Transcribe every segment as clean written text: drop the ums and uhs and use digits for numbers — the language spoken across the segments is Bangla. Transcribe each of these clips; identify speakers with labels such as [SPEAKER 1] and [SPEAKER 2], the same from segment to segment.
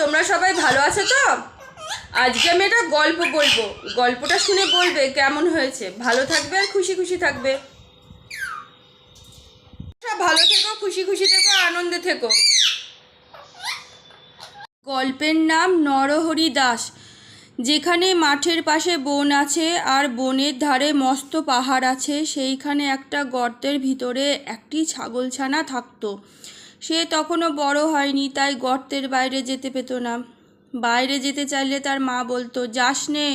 [SPEAKER 1] তোমরা সবাই ভালো আছো তো? আজকে আমি একটা গল্প বলবো, গল্পটা শুনে বলবে কেমন হয়েছে। ভালো থাকবে আর খুশি খুশি থাকবে। ভালো থেকো, খুশি খুশি থেকো, আনন্দে থেকো। গল্পের নাম নরহরি দাস। যেখানে মাঠের পাশে বন আছে আর বনের ধারে মস্ত পাহাড় আছে, সেইখানে একটা গর্তের ভিতরে একটি ছাগলছানা থাকতো। সে তখনও বড় হয়নি, তাই গর্তের বাইরে যেতে পেত না। বাইরে যেতে চাইলে তার মা বলতো, যাস নে,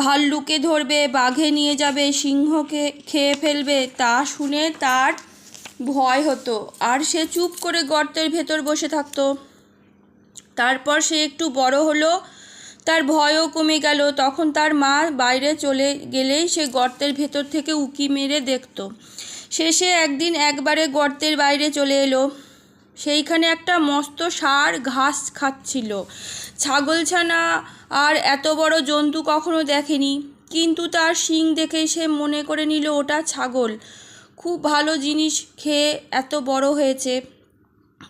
[SPEAKER 1] ভাল্লুকে ধরবে, বাঘে নিয়ে যাবে, সিংহকে খেয়ে ফেলবে। তা শুনে তার ভয় হতো আর সে চুপ করে গর্তের ভেতর বসে থাকতো। তারপর সে একটু বড় হলো, তার ভয়ও কমে গেল। তখন তার মা বাইরে চলে গেলেই সে গর্তের ভেতর থেকে উঁকি মেরে দেখত। শেষে একদিন একবারে গর্তের বাইরে চলে এলো। সেইখানে একটা মস্ত ষাঁড় ঘাস খাচ্ছিল। ছাগলছানা আর এত বড় জন্তু কখনো দেখেনি, কিন্তু তার শিং দেখে সে মনে করে নিল ওটা ছাগল। খুব ভালো জিনিস খেয়ে এত বড় হয়েছে।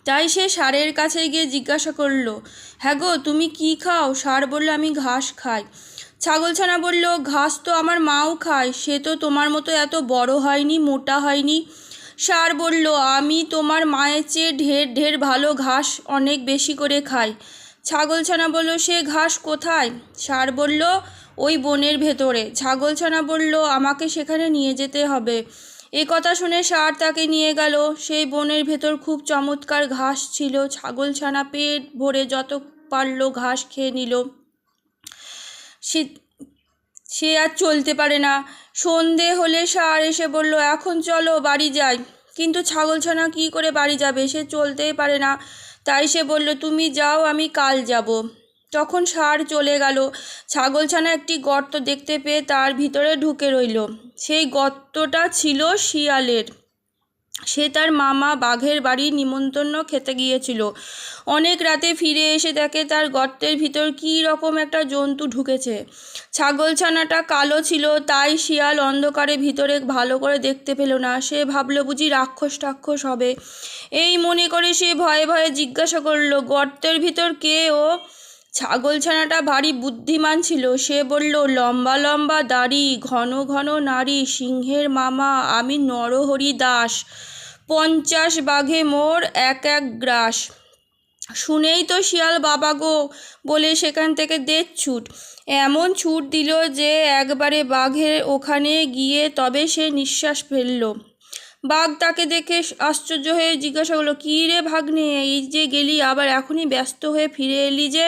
[SPEAKER 1] তাই সে ষাঁড়ের কাছে গিয়ে জিজ্ঞাসা করলো, হ্যাঁ গো, তুমি কি খাও? ষাঁড় বলল, আমি ঘাস খাই। ছাগলছানা বলল, ঘাস তো আমার মাও খায়, সে তো তোমার মতো এত বড় হয়নি, মোটা হয়নি। ষাঁড় বলল, আমি তোমার মায়ের চেয়ে ঢের ঢের ভালো ঘাস অনেক বেশি করে খাই। ছাগলছানা বলল, সে ঘাস কোথায়? ষাঁড় বলল, ওই বনের ভেতরে। ছাগলছানা বলল, আমাকে সেখানে নিয়ে যেতে হবে। এ কথা শুনে ষাঁড় তাকে নিয়ে গেল। সেই বনের ভেতর খুব চমৎকার ঘাস ছিল। ছাগলছানা পেট ভরে যত পারল ঘাস খেয়ে নিল। সে আর চলতে পারে না। সন্ধে হলে ষাঁড় এসে বলল, এখন চলো বাড়ি যাই। কিন্তু ছাগলছানা কি করে বাড়ি যাবে? সে চলতেই পারে না। তাই সে বলল, তুমি যাও, আমি কাল যাব। তখন ষাঁড় চলে গেল। ছাগলছানা একটি গর্ত দেখতে পেয়ে তার ভিতরে ঢুকে রইল। সেই গর্তটা ছিল শিয়ালের। সে তার মামা বাঘের বাড়ি নিমন্ত্রণ খেতে গিয়েছিল। অনেক রাতে ফিরে এসে দেখে তার গর্তের ভিতর কী রকম একটা জন্তু ঢুকেছে। ছাগলছানাটা কালো ছিল, তাই শিয়াল অন্ধকারে ভিতরে ভালো করে দেখতে পেল না। সে ভাবল বুঝি রাক্ষস টাক্ষস হবে। এই মনে করে সে ভয়ে ভয়ে জিজ্ঞাসা করলো, গর্তের ভিতর কে ও? ছাগলছানাটা ভারী বুদ্ধিমান ছিল। সে বলল, লম্বা লম্বা দাড়ি, ঘন ঘন নাড়ি, সিংহের মামা, আমি নরহরি দাস। 50 বাঘে মোর এক এক গ্রাস। শুনেই তো শিয়াল বাবা গো বলে সেখান থেকে দেড় ছুট। এমন ছুট দিল যে একবারে বাঘের ওখানে গিয়ে তবে সে নিঃশ্বাস ফেলল। বাঘ তাকে দেখে আশ্চর্য হয়ে জিজ্ঞাসা করলো, কী রে ভাগ্নে, এই যে গেলি আবার এখনই ব্যস্ত হয়ে ফিরে এলি যে?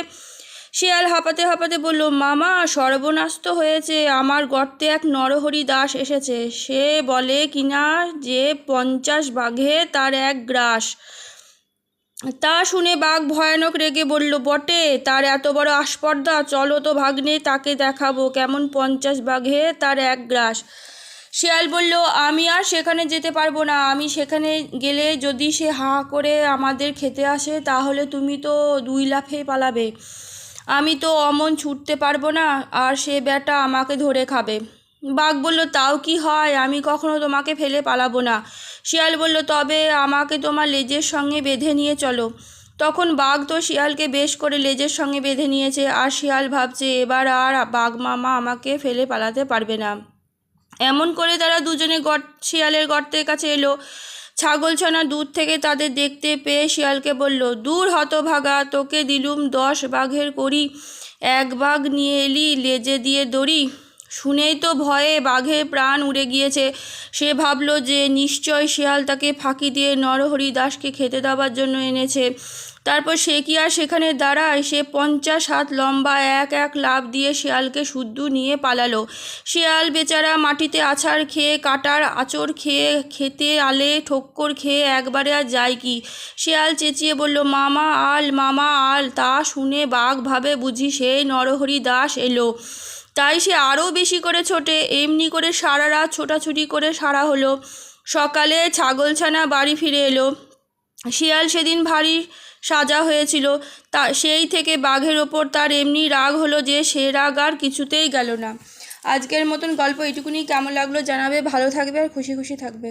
[SPEAKER 1] শিয়াল হাঁপাতে হাঁপাতে বলল, মামা, সর্বনাশ তো হয়েছে। আমার গর্তে এক নরহরি দাস এসেছে। সে বলে কিনা যে 50 বাঘে তার এক গ্রাস। তা শুনে বাঘ ভয়ানক রেগে বলল, বটে, তার এত বড় আস্পর্ধা? চলো তো ভাগ্নে, তাকে দেখাবো কেমন 50 বাঘে তার এক গ্রাস। শিয়াল বলল, আমি আর সেখানে যেতে পারবো না। আমি সেখানে গেলে যদি সে হা করে আমাদের খেতে আসে, তাহলে তুমি তো 2 লাফে পালাবে। আমি তো অমন ছুটতে পারবো না, আর সে ব্যাটা আমাকে ধরে খাবে। বাঘ বলল, তাও কি হয়, আমি কখনো তোমাকে ফেলে পালাবো না। শিয়াল বলল, তবে আমাকে তোমার লেজের সঙ্গে বেঁধে নিয়ে চলো। তখন বাঘ তো শিয়ালকে বেশ করে লেজের সঙ্গে বেঁধে নিয়েছে, আর শিয়াল ভাবছে এবার আর বাঘ মামা আমাকে ফেলে পালাতে পারবে না। এমন করে তারা দুজনে শিয়ালের গর্তের কাছে এলো। ছাগলছানা দূর থেকে তাদের দেখতে পেয়ে শিয়ালকে বলল, দূর হতভাগা, তোকে দিলুম 10 বাঘের করি, 1 বাঘ নিয়ে এলি লেজে দিয়ে দড়ি। শুনেই তো ভয়ে বাঘের প্রাণ উড়ে গিয়েছে। সে ভাবল যে নিশ্চয় শিয়াল তাকে ফাঁকি দিয়ে নরহরি দাসকে খেতে দেওয়ার জন্য এনেছে। তারপর সে কি আর সেখানে দাঁড়ায়? সে 50 হাত লম্বা এক এক লাফ দিয়ে শিয়ালকে শুদ্ধ নিয়ে পালালো। শিয়াল বেচারা মাটিতে আছাড় খেয়ে, কাটার আঁচড় খেয়ে, খেতে আলে ঠোক্কর খেয়ে একবারে আর যায় কি। শিয়াল চেঁচিয়ে বলল, মামা আল, মামা আল। তা শুনে বাঘ ভাবে বুঝি সেই নরহরি দাস এলো। তাই সে আরও বেশি করে ছোটে। এমনি করে সারা রাত ছোটাছুটি করে সারা হলো। সকালে ছাগলছানা বাড়ি ফিরে এলো। শিয়াল সেদিন ভারী সাজা হয়েছিল। সেই থেকে বাঘের ওপর তার এমনি রাগ হলো যে সে রাগ আর কিছুতেই গেল না। আজকের মতন গল্প এইটুকুনি। কেমন লাগলো জানাবে। ভালো থাকবে আর খুশি খুশি থাকবে।